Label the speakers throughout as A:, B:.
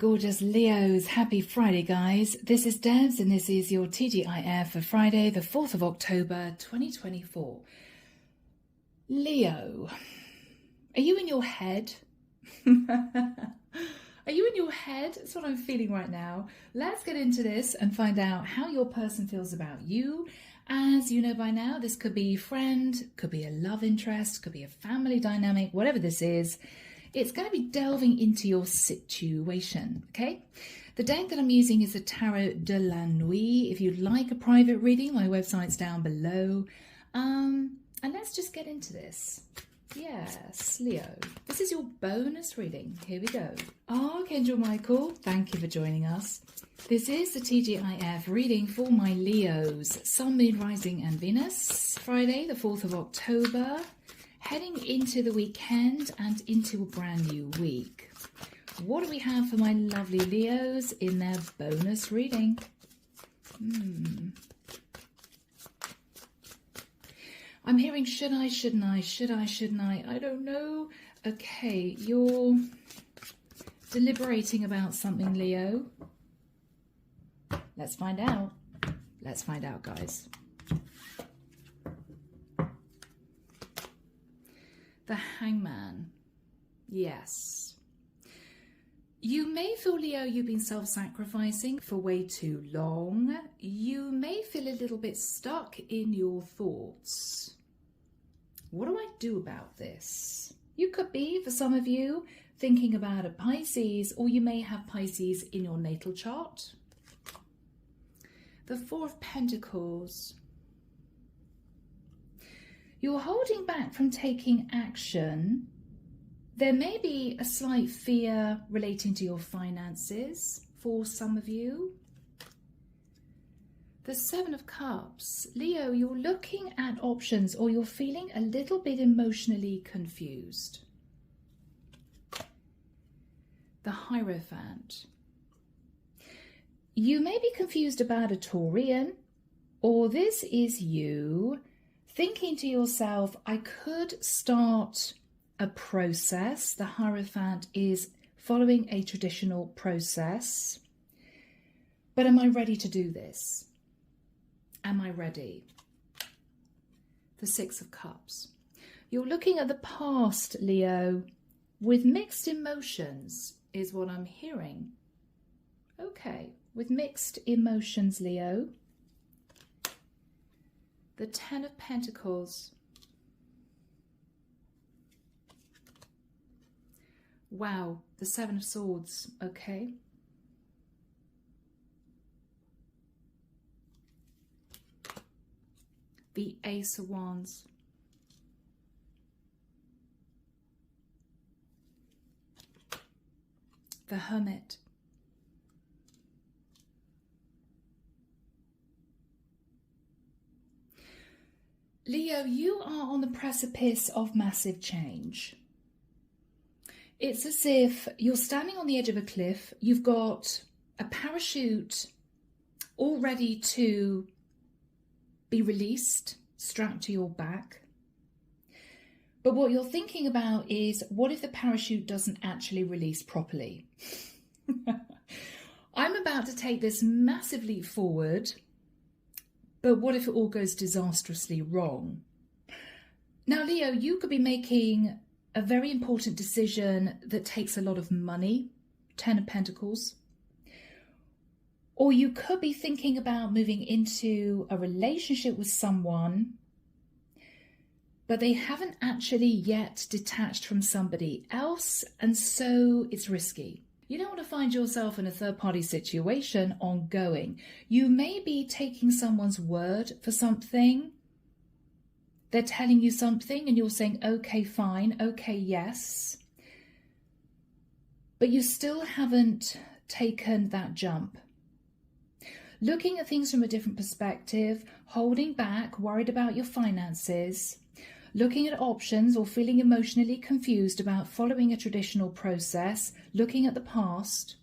A: gorgeous Leos. Happy Friday, guys. This is Debs and this is your TGIF for Friday, the 4th of October, 2024. Leo, are you in your head? Are you in your head? That's what I'm feeling right now. Let's get into this and find out how your person feels about you. As you know by now, this could be a friend, could be a love interest, could be a family dynamic, whatever this is. It's going to be delving into your situation, okay? The deck that I'm using is the Tarot de la Nuit. If you'd like a private reading, my website's down below. And let's just get into this. Yes, Leo, this is your bonus reading. Here we go. Archangel Michael, thank you for joining us. This is the TGIF reading for my Leos, Sun, Moon, Rising and Venus. Friday, the 4th of October. Heading into the weekend and into a brand new week. What do we have for my lovely Leos in their bonus reading? I'm hearing should I, shouldn't I, should I, shouldn't I don't know. Okay, you're deliberating about something, Leo. Let's find out. Let's find out, guys. The Hangman. Yes. You may feel, Leo, you've been self-sacrificing for way too long. You may feel a little bit stuck in your thoughts. What do I do about this? You could be, for some of you, thinking about a Pisces, or you may have Pisces in your natal chart. The Four of Pentacles. You're holding back from taking action. There may be a slight fear relating to your finances for some of you. The Seven of Cups. Leo, you're looking at options or you're feeling a little bit emotionally confused. The Hierophant. You may be confused about a Taurian, or this is you thinking to yourself, I could start a process. The Hierophant is following a traditional process. But am I ready to do this? Am I ready? The Six of Cups. You're looking at the past, Leo, with mixed emotions, is what I'm hearing. Okay, with mixed emotions, Leo. The Ten of Pentacles. Wow, the Seven of Swords, okay. The Ace of Wands. The Hermit. Leo, you are on the precipice of massive change. It's as if you're standing on the edge of a cliff. You've got a parachute all ready to be released, strapped to your back. But what you're thinking about is, what if the parachute doesn't actually release properly? I'm about to take this massive leap forward. But what if it all goes disastrously wrong? Now, Leo, you could be making a very important decision that takes a lot of money, Ten of Pentacles. Or you could be thinking about moving into a relationship with someone, but they haven't actually yet detached from somebody else, and so it's risky. You don't want to find yourself in a third-party situation ongoing. You may be taking someone's word for something. They're telling you something and you're saying, okay, fine, okay, yes. But you still haven't taken that jump. Looking at things from a different perspective, holding back, worried about your finances, looking at options or feeling emotionally confused about following a traditional process, looking at the past.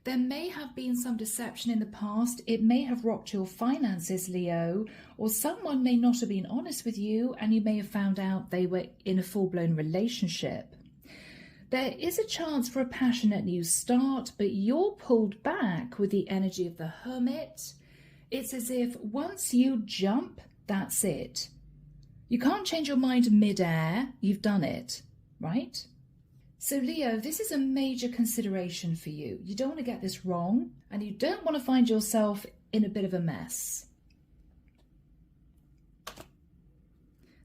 A: There may have been some deception in the past. It may have rocked your finances, Leo, or someone may not have been honest with you and you may have found out they were in a full-blown relationship. There is a chance for a passionate new start, but you're pulled back with the energy of the Hermit. It's as if once you jump, that's it. You can't change your mind mid-air. You've done it, right? So Leo, this is a major consideration for you. You don't want to get this wrong, and you don't want to find yourself in a bit of a mess.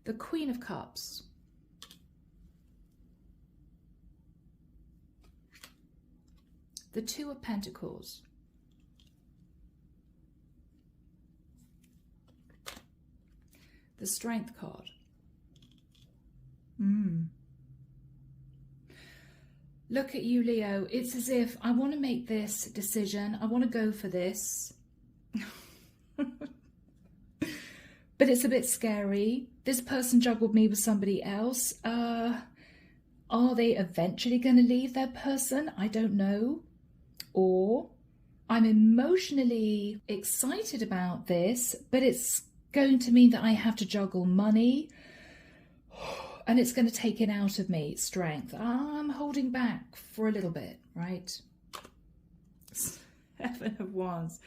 A: The Queen of Cups. The Two of Pentacles. The Strength card. Look at you, Leo. It's as if I want to make this decision. I want to go for this. But it's a bit scary. This person juggled me with somebody else. Are they eventually going to leave their person? I don't know. Or I'm emotionally excited about this, but it's going to mean that I have to juggle money. And it's going to take it out of me, strength. I'm holding back for a little bit, right? Seven of Wands.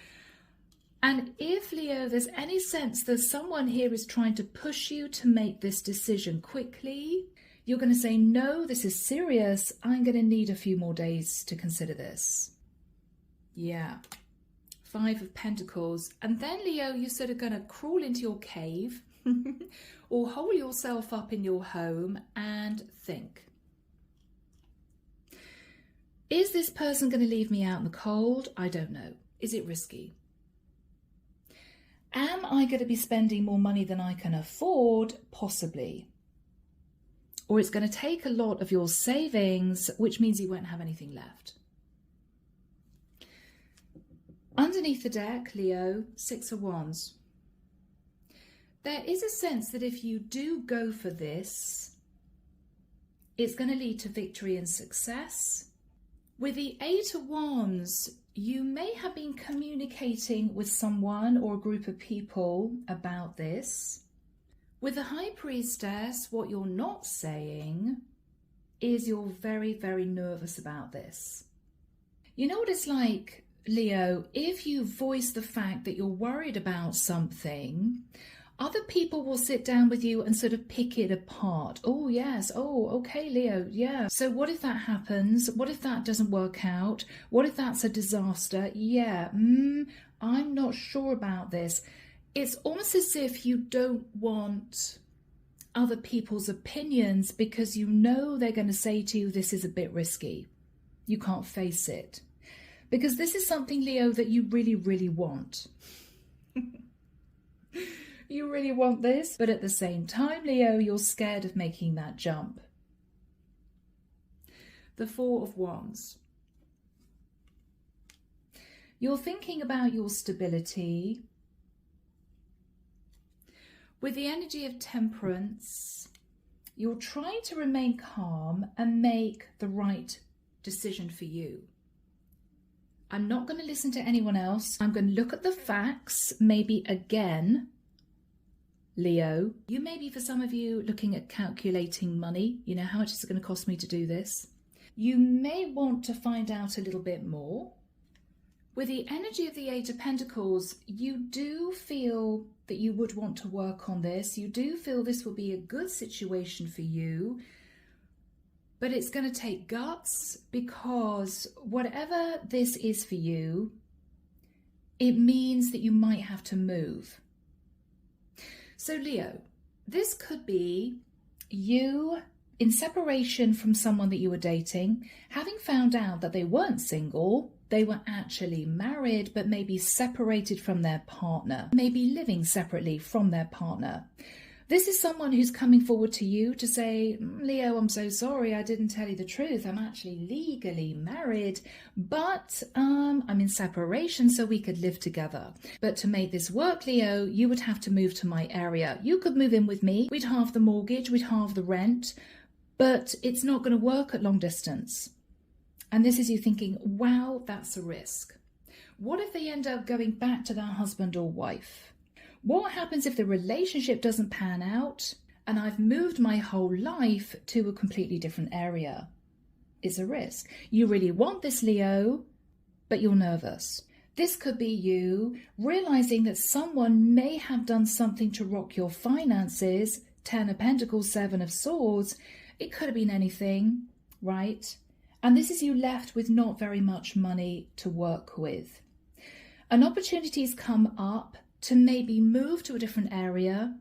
A: And if, Leo, there's any sense that someone here is trying to push you to make this decision quickly, you're going to say, no, this is serious. I'm going to need a few more days to consider this. Yeah. Five of Pentacles. And then, Leo, you're sort of going to crawl into your cave or hole yourself up in your home and think. Is this person going to leave me out in the cold? I don't know. Is it risky? Am I going to be spending more money than I can afford? Possibly. Or it's going to take a lot of your savings, which means you won't have anything left. Underneath the deck, Leo, Six of Wands. There is a sense that if you do go for this, it's going to lead to victory and success. With the Eight of Wands, you may have been communicating with someone or a group of people about this. With the High Priestess, what you're not saying is you're very, very nervous about this. You know what it's like, Leo, if you voice the fact that you're worried about something, other people will sit down with you and sort of pick it apart. Oh, yes. Oh, okay, Leo. Yeah. So what if that happens? What if that doesn't work out? What if that's a disaster? Yeah. I'm not sure about this. It's almost as if you don't want other people's opinions because you know they're going to say to you, this is a bit risky. You can't face it. Because this is something, Leo, that you really, really want. You really want this, but at the same time, Leo, you're scared of making that jump. The Four of Wands. You're thinking about your stability. With the energy of Temperance, you're trying to remain calm and make the right decision for you. I'm not going to listen to anyone else. I'm going to look at the facts, maybe again. Leo, you may be, for some of you, looking at calculating money. You know, how much is it going to cost me to do this? You may want to find out a little bit more. With the energy of the Eight of Pentacles, you do feel that you would want to work on this. You do feel this will be a good situation for you. But it's going to take guts, because whatever this is for you, it means that you might have to move. So Leo, this could be you in separation from someone that you were dating, having found out that they weren't single, they were actually married, but maybe separated from their partner, maybe living separately from their partner. This is someone who's coming forward to you to say, Leo, I'm so sorry, I didn't tell you the truth. I'm actually legally married, but I'm in separation so we could live together. But to make this work, Leo, you would have to move to my area. You could move in with me. We'd halve the mortgage, we'd halve the rent, but it's not going to work at long distance. And this is you thinking, wow, that's a risk. What if they end up going back to their husband or wife? What happens if the relationship doesn't pan out and I've moved my whole life to a completely different area? is a risk. You really want this, Leo, but you're nervous. This could be you realizing that someone may have done something to rock your finances. 10 of Pentacles, 7 of Swords. It could have been anything, right? And this is you left with not very much money to work with. An opportunity's come up to maybe move to a different area,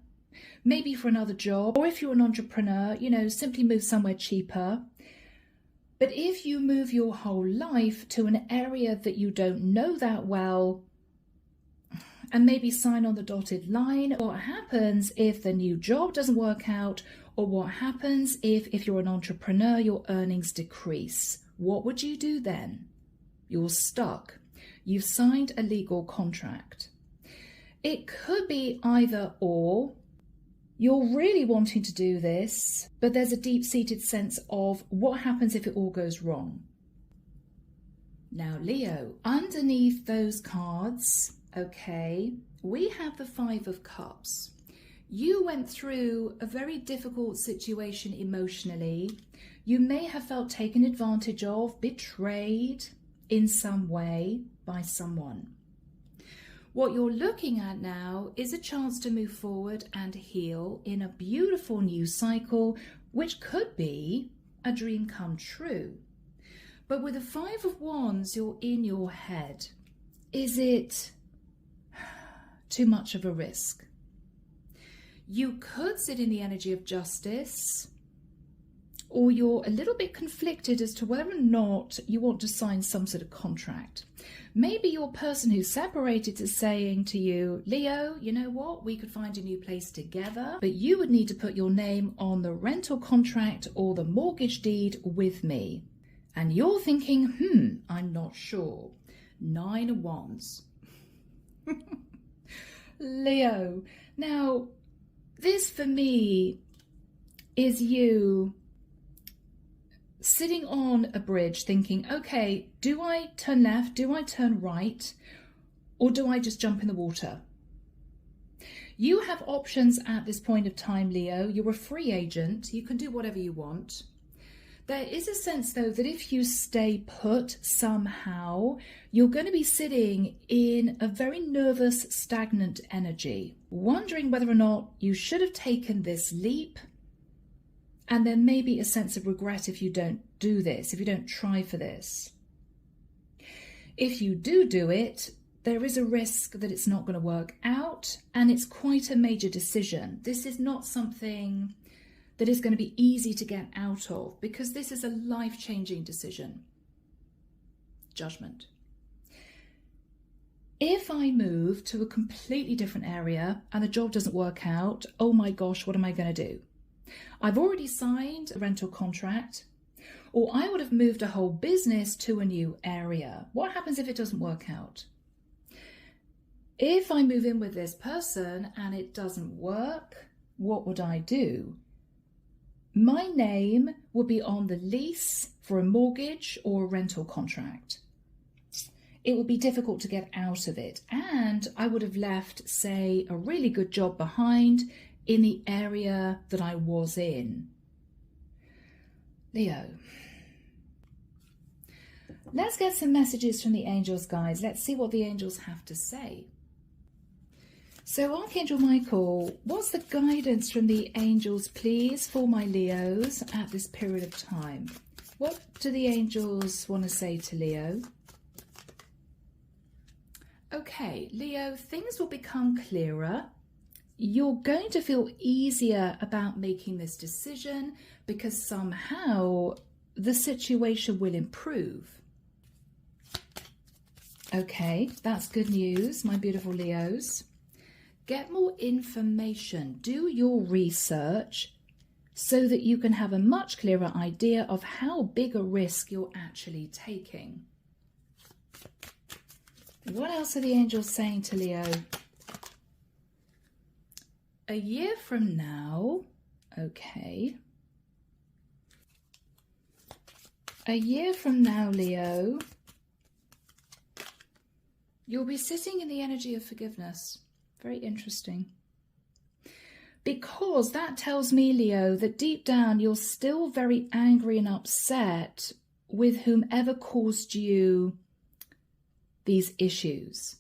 A: maybe for another job, or if you're an entrepreneur, you know, simply move somewhere cheaper. But if you move your whole life to an area that you don't know that well, and maybe sign on the dotted line, what happens if the new job doesn't work out, or what happens if you're an entrepreneur, your earnings decrease? What would you do then? You're stuck. You've signed a legal contract. It could be either or. You're really wanting to do this, but there's a deep-seated sense of what happens if it all goes wrong. Now, Leo, underneath those cards, okay, we have the 5 of Cups. You went through a very difficult situation emotionally. You may have felt taken advantage of, betrayed in some way by someone. What you're looking at now is a chance to move forward and heal in a beautiful new cycle, which could be a dream come true. But with the 5 of Wands, you're in your head. Is it too much of a risk? You could sit in the energy of justice, or you're a little bit conflicted as to whether or not you want to sign some sort of contract. Maybe your person who's separated is saying to you, Leo, you know what, we could find a new place together, but you would need to put your name on the rental contract or the mortgage deed with me. And you're thinking, I'm not sure. 9 of Wands. Leo, now this for me is you sitting on a bridge thinking, okay, do I turn left? Do I turn right? Or do I just jump in the water? You have options at this point of time, Leo. You're a free agent. You can do whatever you want. There is a sense, though, that if you stay put somehow, you're going to be sitting in a very nervous, stagnant energy, wondering whether or not you should have taken this leap. And there may be a sense of regret if you don't do this, if you don't try for this. If you do it, there is a risk that it's not going to work out, and it's quite a major decision. This is not something that is going to be easy to get out of, because this is a life-changing decision. Judgment. If I move to a completely different area and the job doesn't work out, oh my gosh, what am I going to do? I've already signed a rental contract, or I would have moved a whole business to a new area. What happens if it doesn't work out? If I move in with this person and it doesn't work, what would I do? My name would be on the lease for a mortgage or a rental contract. It would be difficult to get out of it, and I would have left, say, a really good job behind in the area that I was in. Leo. Let's get some messages from the angels, guys. Let's see what the angels have to say. So, Archangel Michael, what's the guidance from the angels, please, for my Leos at this period of time? What do the angels want to say to Leo? Okay, Leo, things will become clearer. You're going to feel easier about making this decision because somehow the situation will improve. Okay, that's good news, my beautiful Leos. Get more information, do your research so that you can have a much clearer idea of how big a risk you're actually taking. What else are the angels saying to Leo? A year from now, okay. A year from now, Leo, you'll be sitting in the energy of forgiveness. Very interesting. Because that tells me, Leo, that deep down you're still very angry and upset with whomever caused you these issues.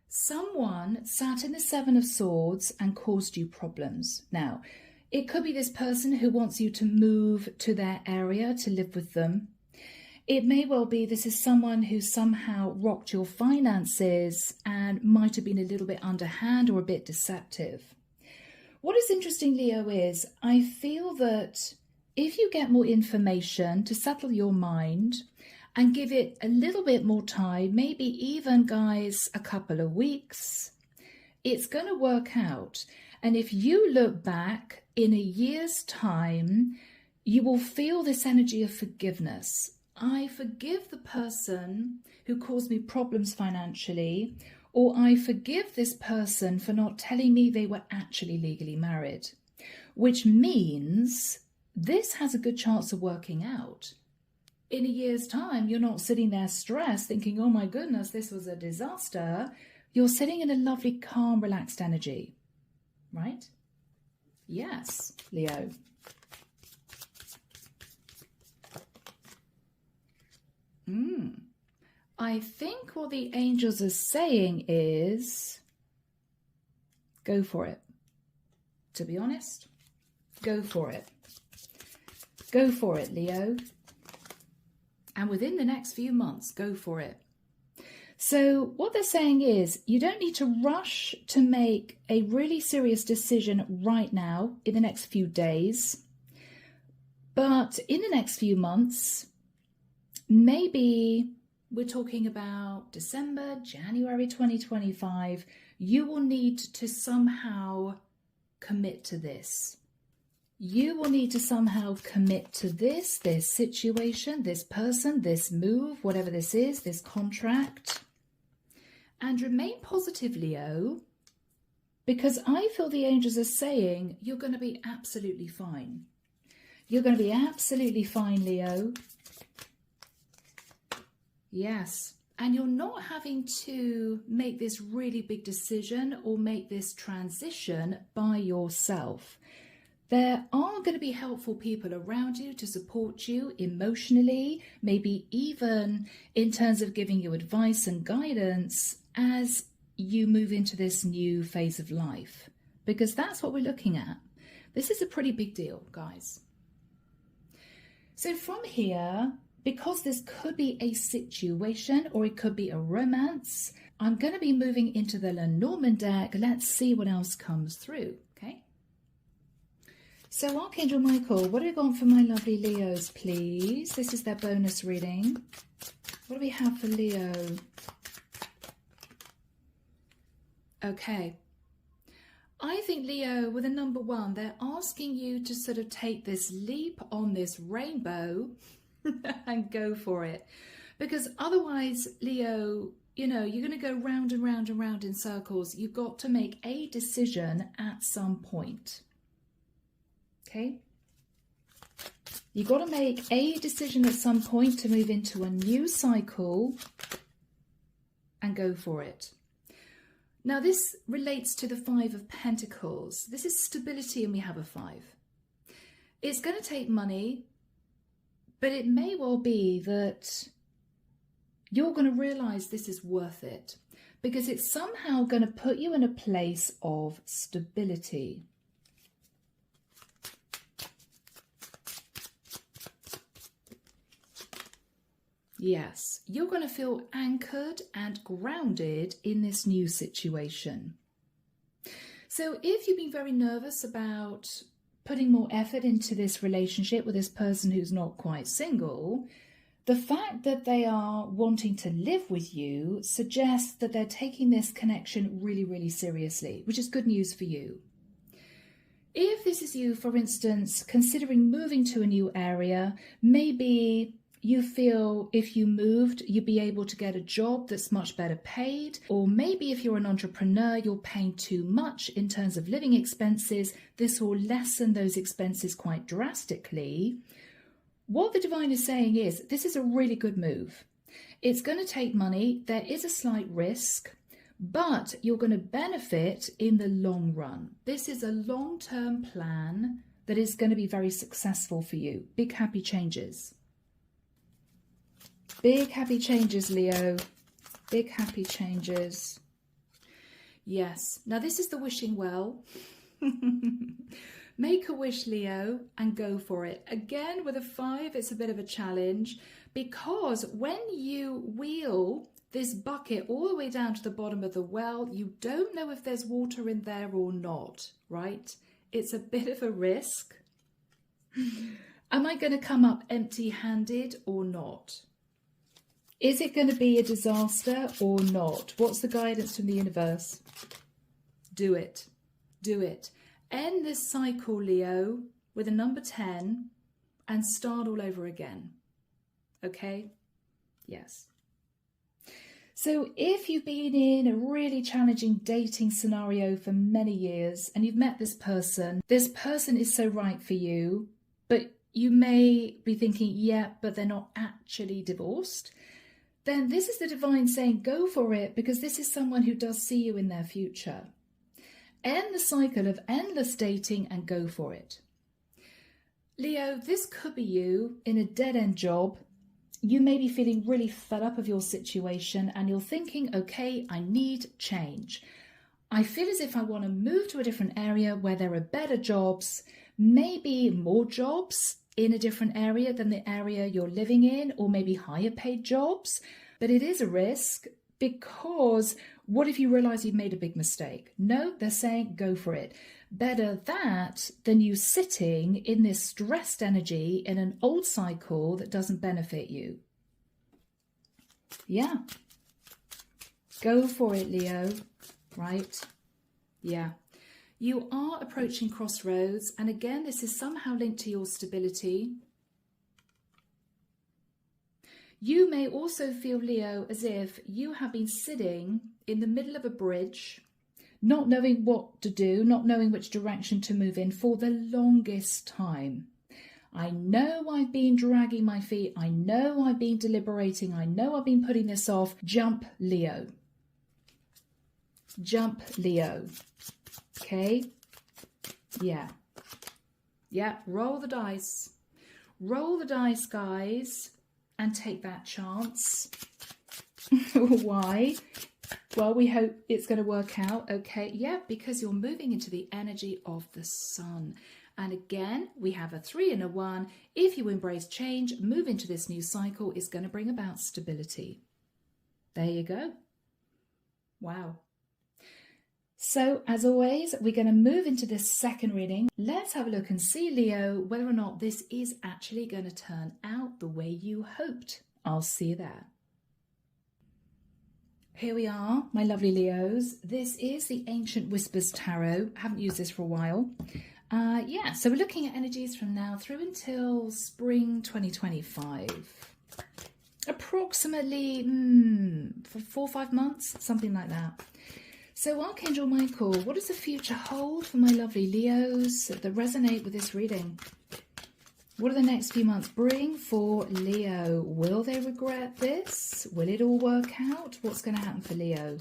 A: Someone sat in the Seven of Swords and caused you problems. Now, it could be this person who wants you to move to their area to live with them. It may well be this is someone who somehow rocked your finances and might have been a little bit underhand or a bit deceptive. What is interesting, Leo, is I feel that if you get more information to settle your mind and give it a little bit more time, maybe even, guys, a couple of weeks, it's going to work out. And if you look back in a year's time, you will feel this energy of forgiveness. I forgive the person who caused me problems financially, or I forgive this person for not telling me they were actually legally married, which means this has a good chance of working out. In a year's time, you're not sitting there stressed thinking, oh my goodness, this was a disaster. You're sitting in a lovely, calm, relaxed energy, right? Yes, Leo. I think what the angels are saying is, go for it. To be honest, go for it. Go for it, Leo. And within the next few months, go for it. So what they're saying is you don't need to rush to make a really serious decision right now in the next few days. But in the next few months, maybe we're talking about December, January 2025, you will need to somehow commit to this. You will need to somehow commit to this situation, this person, this move, whatever this is, this contract. And remain positive, Leo, because I feel the angels are saying you're going to be absolutely fine. You're going to be absolutely fine, Leo. Yes. And you're not having to make this really big decision or make this transition by yourself. There are going to be helpful people around you to support you emotionally, maybe even in terms of giving you advice and guidance as you move into this new phase of life, because that's what we're looking at. This is a pretty big deal, guys. So from here, because this could be a situation or it could be a romance, I'm going to be moving into the Lenormand deck. Let's see what else comes through, okay? So Archangel Michael, what have we got for my lovely Leos, please? This is their bonus reading. What do we have for Leo? Okay. I think, Leo, with a number one, they're asking you to sort of take this leap on this rainbow and go for it. Because otherwise, Leo, you know, you're going to go round and round and round in circles. You've got to make a decision at some point. Okay? You've got to make a decision at some point to move into a new cycle and go for it. Now, this relates to the Five of Pentacles. This is stability, and we have a 5. It's going to take money, but it may well be that you're going to realize this is worth it because it's somehow going to put you in a place of stability. Yes, you're going to feel anchored and grounded in this new situation. So if you've been very nervous about putting more effort into this relationship with this person who's not quite single, the fact that they are wanting to live with you suggests that they're taking this connection really, really seriously, which is good news for you. If this is you, for instance, considering moving to a new area, maybe you feel if you moved, you'd be able to get a job that's much better paid. Or maybe if you're an entrepreneur, you're paying too much in terms of living expenses. This will lessen those expenses quite drastically. What the divine is saying is this is a really good move. It's going to take money. There is a slight risk, but you're going to benefit in the long run. This is a long-term plan that is going to be very successful for you. Big happy changes. Big happy changes, Leo. Big happy changes. Yes. Now this is the wishing well. Make a wish, Leo, and go for it. Again, with a 5, it's a bit of a challenge because when you wheel this bucket all the way down to the bottom of the well, you don't know if there's water in there or not, right? It's a bit of a risk. Am I going to come up empty-handed or not? Is it going to be a disaster or not? What's the guidance from the universe? Do it. Do it. End this cycle, Leo, with a number 10 and start all over again. Okay? Yes. So if you've been in a really challenging dating scenario for many years and you've met this person is so right for you, but you may be thinking, yeah, but they're not actually divorced, then this is the divine saying, go for it, because this is someone who does see you in their future. End the cycle of endless dating and go for it. Leo, this could be you in a dead-end job. You may be feeling really fed up of your situation and you're thinking, okay, I need change. I feel as if I want to move to a different area where there are better jobs, maybe more jobs in a different area than the area you're living in, or maybe higher paid jobs. But it is a risk because what if you realize you've made a big mistake? No, they're saying go for it. Better that than you sitting in this stressed energy in an old cycle that doesn't benefit you. Yeah. Go for it, Leo. Right? Yeah. You are approaching crossroads, and again, this is somehow linked to your stability. You may also feel, Leo, as if you have been sitting in the middle of a bridge, not knowing what to do, not knowing which direction to move in for the longest time. I know I've been dragging my feet. I know I've been deliberating. I know I've been putting this off. Jump, Leo. Jump, Leo. Okay? Yeah. Yeah, roll the dice. Roll the dice, guys, and take that chance. Why? Well, we hope it's going to work out. Okay, yeah, because you're moving into the energy of the sun. And again, we have a 3 and a 1. If you embrace change, move into this new cycle, is going to bring about stability. There you go. Wow. So, as always, we're going to move into this second reading. Let's have a look and see, Leo, whether or not this is actually going to turn out the way you hoped. I'll see you there. Here we are, my lovely Leos. This is the Ancient Whispers Tarot. I haven't used this for a while. Yeah, so we're looking at energies from now through until spring 2025. Approximately for 4 or 5 months, something like that. So Archangel Michael, what does the future hold for my lovely Leos that resonate with this reading? What do the next few months bring for Leo? Will they regret this? Will it all work out? What's going to happen for Leo?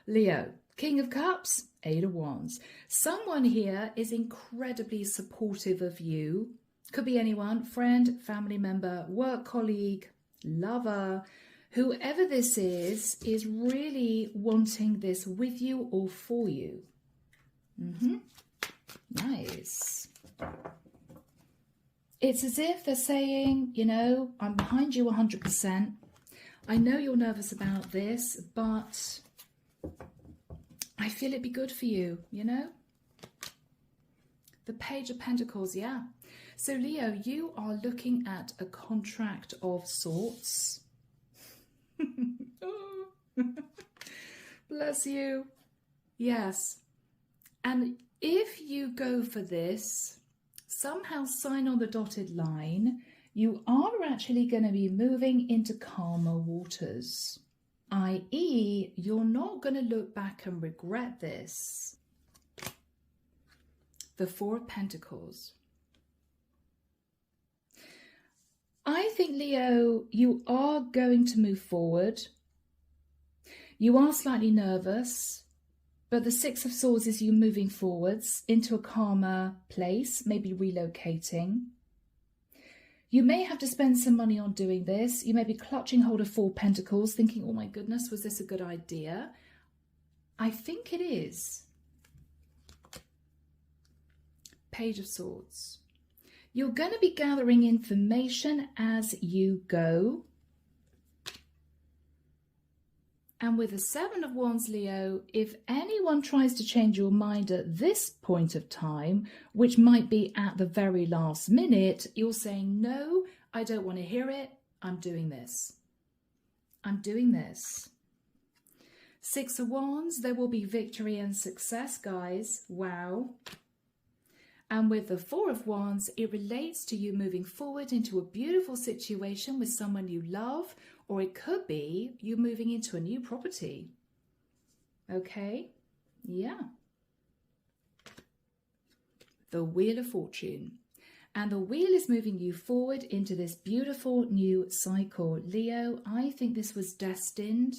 A: Leo, King of Cups, 8 of Wands. Someone here is incredibly supportive of you. Could be anyone, friend, family member, work colleague, lover. Whoever this is really wanting this with you or for you. Nice. It's as if they're saying, you know, I'm behind you 100%. I know you're nervous about this, but I feel it'd be good for you, you know? The Page of Pentacles, yeah. So Leo, you are looking at a contract of sorts. Oh. Bless you. Yes. And if you go for this, somehow sign on the dotted line, you are actually going to be moving into calmer waters. i.e., you're not going to look back and regret this. The 4 of Pentacles. I think, Leo, you are going to move forward. You are slightly nervous, But the Six of Swords is you moving forwards into a calmer place, maybe relocating. You may have to spend some money on doing this. You may be clutching hold of Four Pentacles, thinking, oh my goodness, was this a good idea? I think it is. Page of Swords. You're going to be gathering information as you go. And with the Seven of Wands, Leo, if anyone tries to change your mind at this point of time, which might be at the very last minute, you're saying, no, I don't want to hear it. I'm doing this. I'm doing this. Six of Wands, there will be victory and success, guys. Wow. And with the Four of Wands, it relates to you moving forward into a beautiful situation with someone you love, or it could be you moving into a new property. Okay? Yeah. The Wheel of Fortune. And the wheel is moving you forward into this beautiful new cycle. Leo, I think this was destined.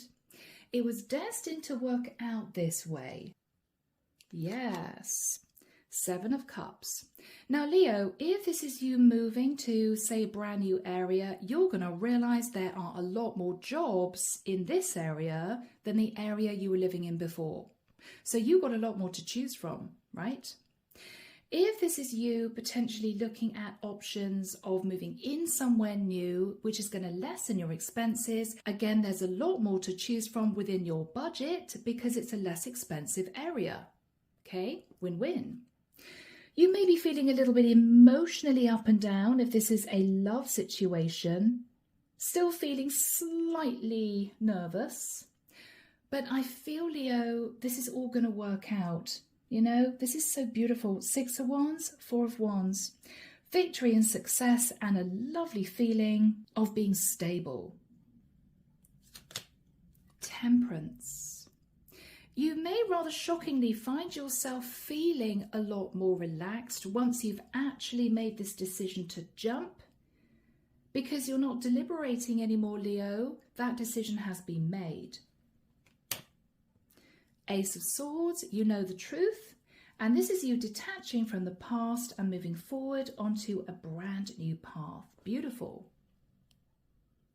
A: It was destined to work out this way. Yes. Seven of Cups. Now, Leo, if this is you moving to, say, a brand new area, you're going to realize there are a lot more jobs in this area than the area you were living in before. So you've got a lot more to choose from, right? If this is you potentially looking at options of moving in somewhere new, which is going to lessen your expenses, again, there's a lot more to choose from within your budget because it's a less expensive area. Okay, win-win. You may be feeling a little bit emotionally up and down if this is a love situation. Still feeling slightly nervous. But I feel, Leo, this is all going to work out. You know, this is so beautiful. Six of Wands, Four of Wands. Victory and success and a lovely feeling of being stable. Temperance. You may rather shockingly find yourself feeling a lot more relaxed once you've actually made this decision to jump, because you're not deliberating anymore, Leo. That decision has been made. Ace of Swords, you know the truth, and this is you detaching from the past and moving forward onto a brand new path. Beautiful.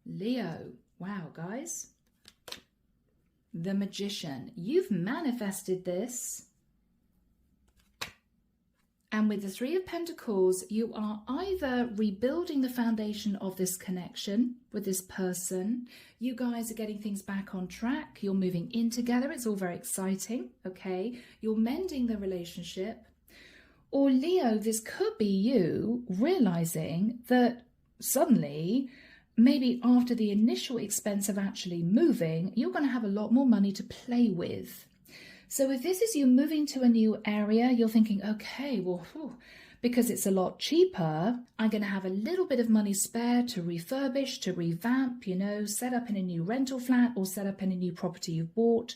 A: Leo, wow, guys. The Magician, you've manifested this. And with the Three of Pentacles, you are either rebuilding the foundation of this connection with this person. You guys are getting things back on track. You're moving in together. It's all very exciting, okay? You're mending the relationship. Or Leo, this could be you realizing that suddenly, maybe after the initial expense of actually moving, you're going to have a lot more money to play with. So if this is you moving to a new area, you're thinking, okay, well, because it's a lot cheaper, I'm going to have a little bit of money spare to refurbish, to revamp, you know, set up in a new rental flat or set up in a new property you've bought.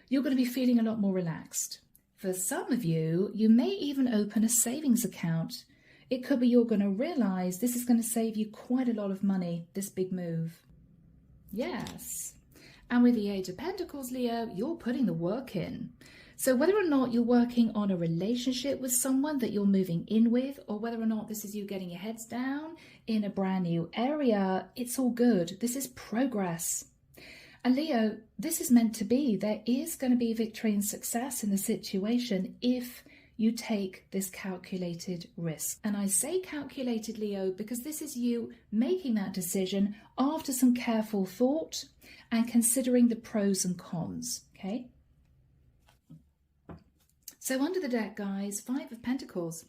A: You're going to be feeling a lot more relaxed. For some of you, you may even open a savings account. It could be you're going to realize this is going to save you quite a lot of money, this big move. Yes. And with the Eight of Pentacles, Leo, you're putting the work in. So whether or not you're working on a relationship with someone that you're moving in with, or whether or not this is you getting your heads down in a brand new area, it's all good. This is progress. And Leo, this is meant to be. There is going to be victory and success in the situation if you take this calculated risk. And I say calculated, Leo, because this is you making that decision after some careful thought and considering the pros and cons, okay? So under the deck, guys, Five of Pentacles.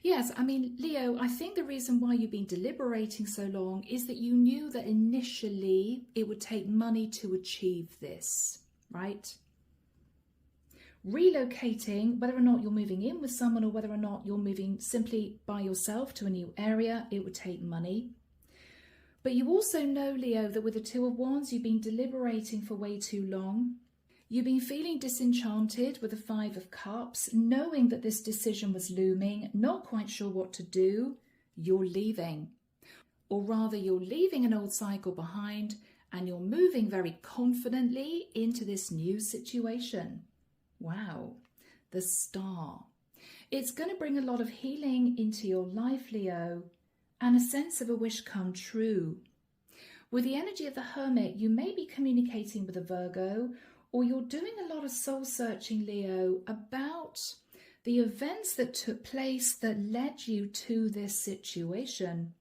A: Yes, I mean, Leo, I think the reason why you've been deliberating so long is that you knew that initially it would take money to achieve this, right? Relocating, whether or not you're moving in with someone or whether or not you're moving simply by yourself to a new area, it would take money. But you also know, Leo, that with the Two of Wands, you've been deliberating for way too long. You've been feeling disenchanted with the Five of Cups, knowing that this decision was looming, not quite sure what to do. You're leaving. Or rather, you're leaving an old cycle behind and you're moving very confidently into this new situation. Wow, the Star. It's going to bring a lot of healing into your life, Leo, and a sense of a wish come true. With the energy of the Hermit, you may be communicating with a Virgo, or you're doing a lot of soul searching, Leo, about the events that took place that led you to this situation.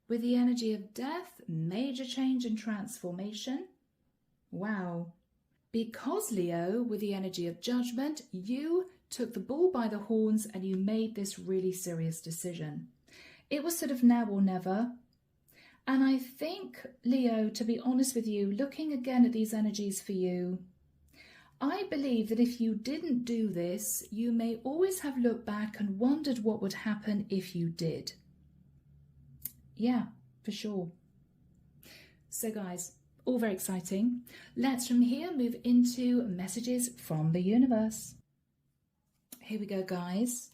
A: With the energy of Death, major change and transformation. Wow. Because, Leo, with the energy of Judgment, you took the bull by the horns and you made this really serious decision. It was sort of now or never. And I think, Leo, to be honest with you, looking again at these energies for you, I believe that if you didn't do this, you may always have looked back and wondered what would happen if you did. Yeah, for sure. So guys, all very exciting. Let's from here move into messages from the universe. Here we go, guys.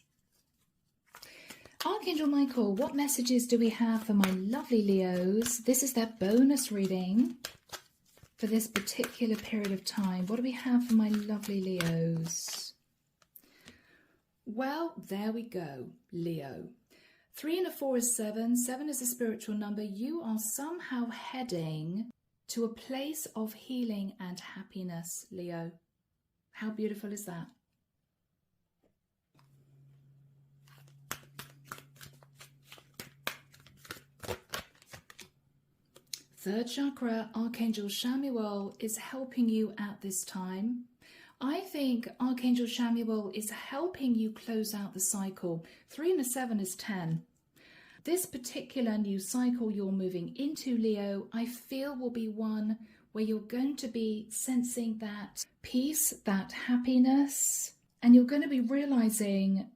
A: Archangel Michael, what messages do we have for my lovely Leos? This is their bonus reading for this particular period of time. What do we have for my lovely Leos? Well, there we go, Leo. 3 and a 4 is 7. 7 is a spiritual number. You are somehow heading to a place of healing and happiness, Leo. How beautiful is that? Third chakra, Archangel Chamuel is helping you at this time. I think Archangel Chamuel is helping you close out the cycle. 3 and a 7 is 10. This particular new cycle you're moving into, Leo, I feel will be one where you're going to be sensing that peace, that happiness, and you're going to be realizing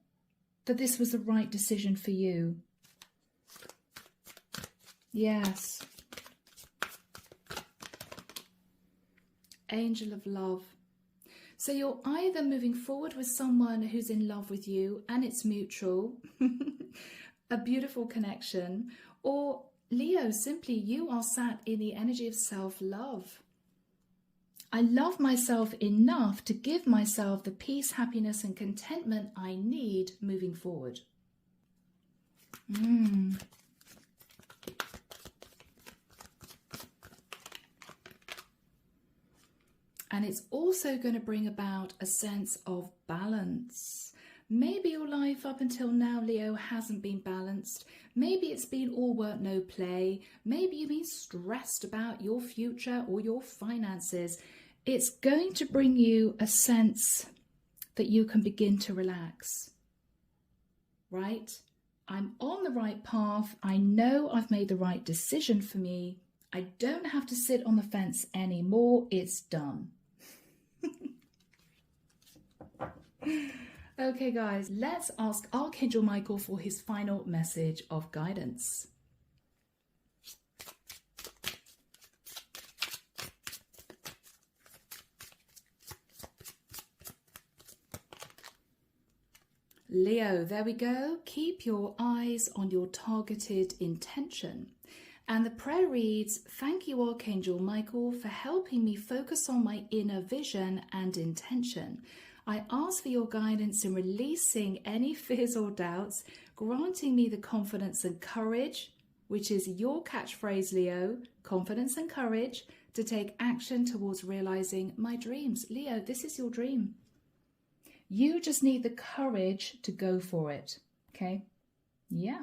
A: that this was the right decision for you. Yes. Angel of love. So you're either moving forward with someone who's in love with you and it's mutual, a beautiful connection, or Leo, simply you are sat in the energy of self-love. I love myself enough to give myself the peace, happiness and contentment I need moving forward. And it's also going to bring about a sense of balance. Maybe your life up until now, Leo, hasn't been balanced. Maybe it's been all work, no play. Maybe you've been stressed about your future or your finances. It's going to bring you a sense that you can begin to relax. Right? I'm on the right path. I know I've made the right decision for me. I don't have to sit on the fence anymore. It's done. Okay, guys, let's ask Archangel Michael for his final message of guidance. Leo, there we go. Keep your eyes on your targeted intention. And the prayer reads, thank you, Archangel Michael, for helping me focus on my inner vision and intention. I ask for your guidance in releasing any fears or doubts, granting me the confidence and courage, which is your catchphrase, Leo, confidence and courage, to take action towards realizing my dreams. Leo, this is your dream. You just need the courage to go for it, okay? Yeah.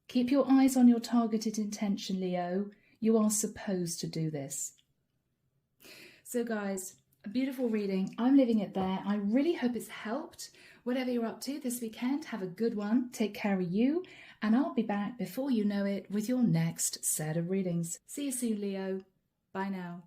A: Keep your eyes on your targeted intention, Leo. You are supposed to do this. So guys, a beautiful reading. I'm leaving it there. I really hope it's helped. Whatever you're up to this weekend, have a good one. Take care of you. And I'll be back before you know it with your next set of readings. See you soon, Leo. Bye now.